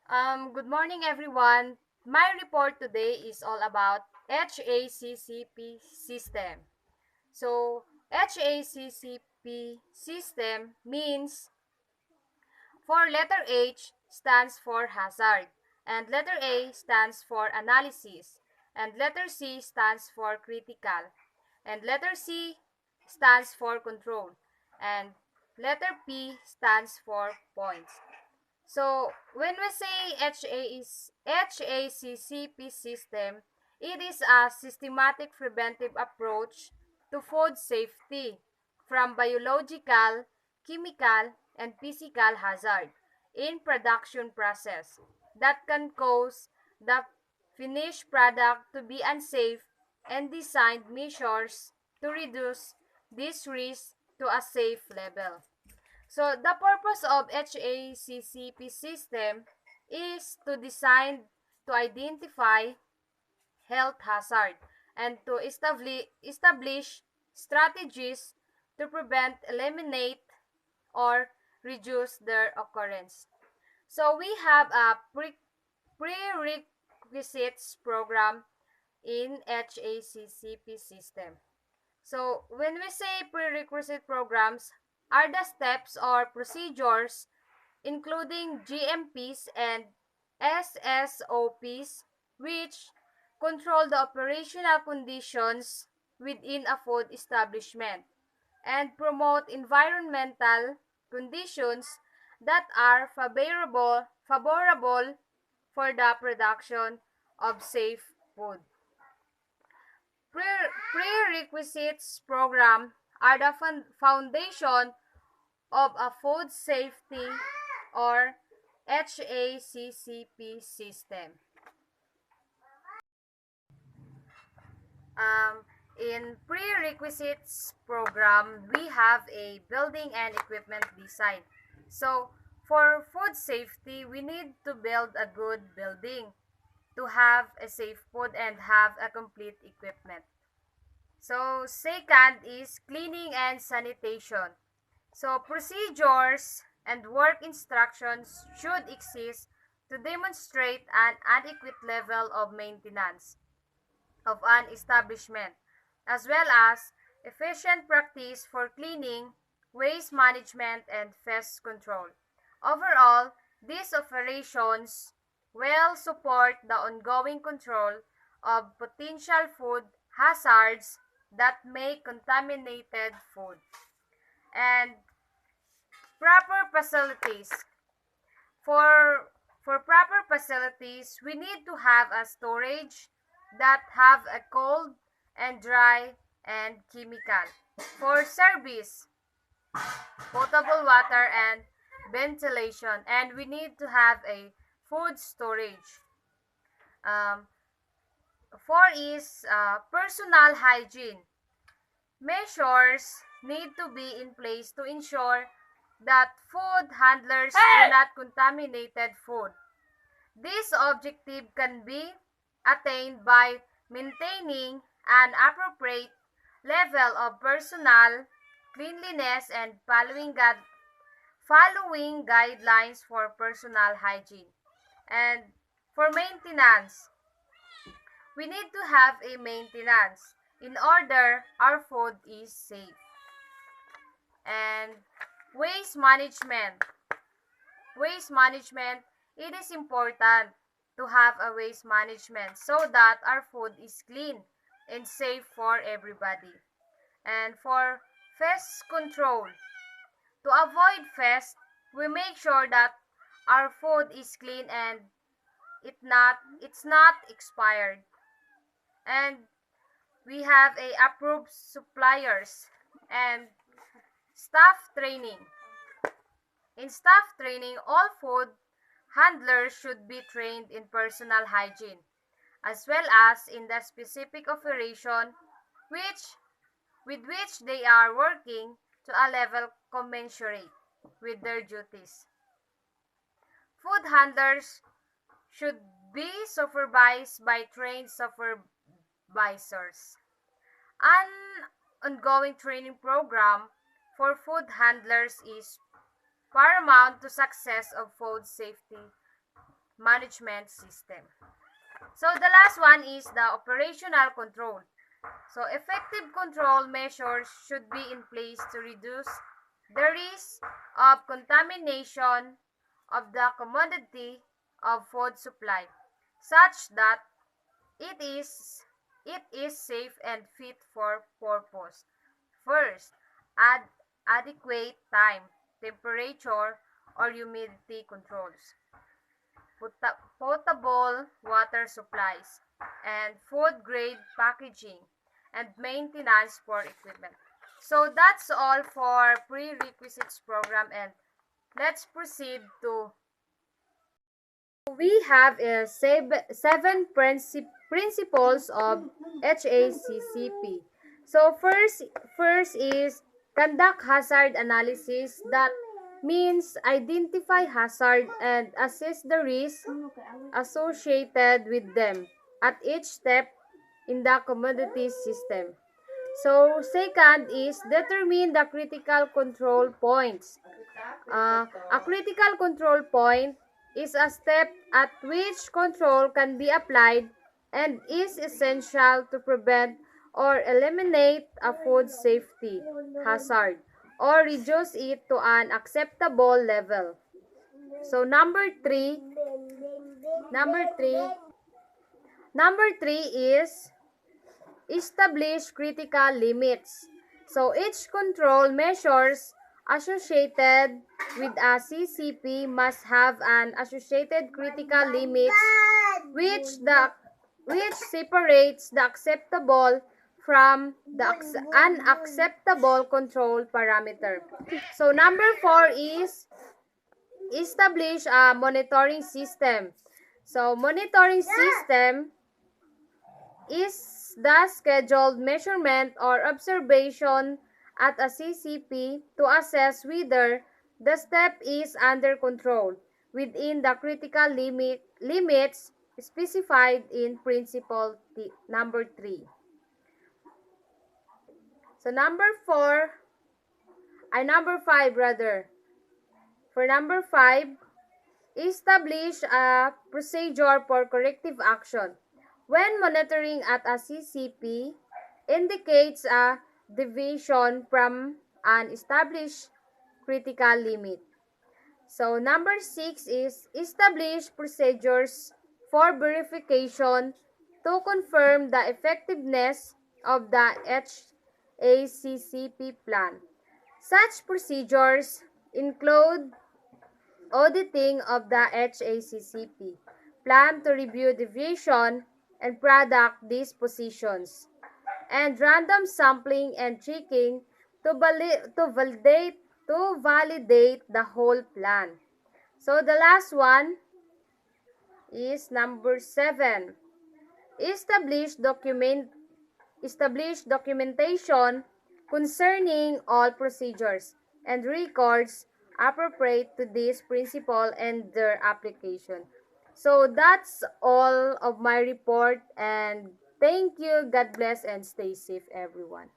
Good morning, everyone. My report today is all about HACCP system. So, HACCP system means for letter H stands for hazard, and letter A stands for analysis, and letter C stands for critical, and letter C stands for control, and letter P stands for points. So, when we say HACCP system, it is a systematic preventive approach to food safety from biological, chemical, and physical hazard in production process that can cause the finished product to be unsafe and designed measures to reduce this risk to a safe level. So the purpose of HACCP system is to design to identify health hazard and to establish strategies to prevent, eliminate, or reduce their occurrence. So we have a prerequisites program in HACCP system. So, when we say prerequisite programs, are the steps or procedures including GMPs and SSOPs which control the operational conditions within a food establishment and promote environmental conditions that are favorable for the production of safe food. Prerequisites program are the foundation of a food safety or HACCP system. In prerequisites program, we have a building and equipment design. So, for food safety, we need to build a good building to have a safe food and have a complete equipment. So, second is cleaning and sanitation. So, procedures and work instructions should exist to demonstrate an adequate level of maintenance of an establishment, as well as efficient practice for cleaning, waste management, and pest control. Overall, these operations will support the ongoing control of potential food hazards that may contaminated food. And proper facilities. For for proper facilities, we need to have a storage that have a cold and dry and chemical. For service, potable water and ventilation, and we need to have a food storage. Um, Four is personal hygiene. Measures need to be in place to ensure that food handlers do not contaminate food. This objective can be attained by maintaining an appropriate level of personal cleanliness and following guidelines for personal hygiene. And for maintenance, we need to have a maintenance in order our food is safe. And waste management. Waste management, it is important to have a waste management so that our food is clean and safe for everybody. And for pest control, to avoid pests, we make sure that our food is clean and it's not expired. And we have a approved suppliers and staff training. In staff training, all food handlers should be trained in personal hygiene, as well as in the specific operation which, with which they are working to a level commensurate with their duties. Food handlers should be supervised by trained supervisors. An ongoing training program for food handlers is paramount to success of food safety management system. So the last one is the operational control. So effective control measures should be in place to reduce the risk of contamination of the commodity of food supply, such that it is it is safe and fit for purpose. First, add adequate time, temperature, or humidity controls, potable water supplies, and food grade packaging, and maintenance for equipment. So that's all for prerequisites program, and let's proceed to we have seven principles of HACCP. So first is conduct hazard analysis. That means identify hazard and assess the risk associated with them at each step in the commodity system. So second is determine the critical control points. A critical control point is a step at which control can be applied and is essential to prevent or eliminate a food safety hazard or reduce it to an acceptable level. So number three, number three is establish critical limits. So each control measures associated with a CCP must have an associated critical limits which separates the acceptable from the unacceptable control parameter. So number 4 is establish a monitoring system. So monitoring system is the scheduled measurement or observation at a CCP to assess whether the step is under control within the critical limits specified in principle number 3. So number 5 rather. For number 5, establish a procedure for corrective action. When monitoring at a CCP indicates a deviation from an established critical limit. So number 6 is establish procedures for verification to confirm the effectiveness of the HACCP plan. Such procedures include auditing of the HACCP plan to review deviation and product dispositions, and random sampling and checking to validate the whole plan. So the last one is number 7. Establish documentation concerning all procedures and records appropriate to this principle and their application. So that's all of my report, and thank you. God bless and stay safe, everyone.